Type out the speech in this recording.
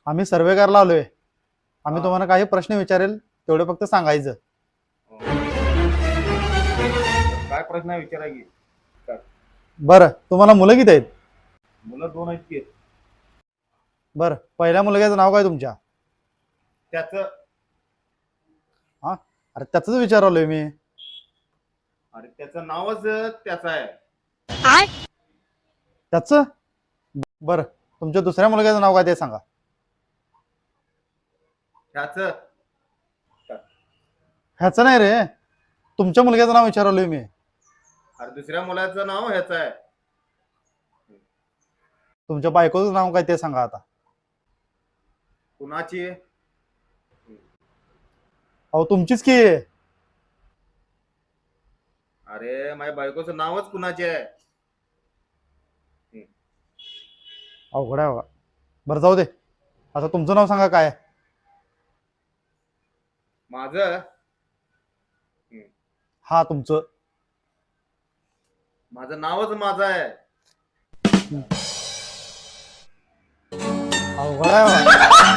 आम्ही सर्वे करायला आलोय. आम्ही हा. तुम्हाला काही प्रश्न विचारेल तेवढे फक्त सांगायचं. काय प्रश्न आहे विचारा की. बरं, तुम्हाला मुलं किती आहेत? मुलं 2 आहेत की. बरं, पहिल्या मुलग्याचं नाव काय तुमच्या? त्याचं. हा, अरे त्याच विचारलोय मी. अरे त्याचं नावच त्याचं आहे. त्याचं. बरं, तुमच्या दुसऱ्या मुलग्याचं नाव काय ते सांगा. त्याचं. ह्याचं नाही रे, तुमच्या मुलग्याचं नाव विचारलोय मी. अरे दुसऱ्या मुलाचं नाव ह्याचं आहे. तुमच्या बायकोचं नाव काय ते सांगा आता. कुणाची? अहो तुमचीच की. अरे माझ्या बायकोचं नावच कुणाचे आहे. अवघड आहे बघा. बरं जाऊ दे, आता तुमचं नाव सांगा काय. माझं. हा तुमचं. माझं नावच माझं आहे. अवघड आहे बघा.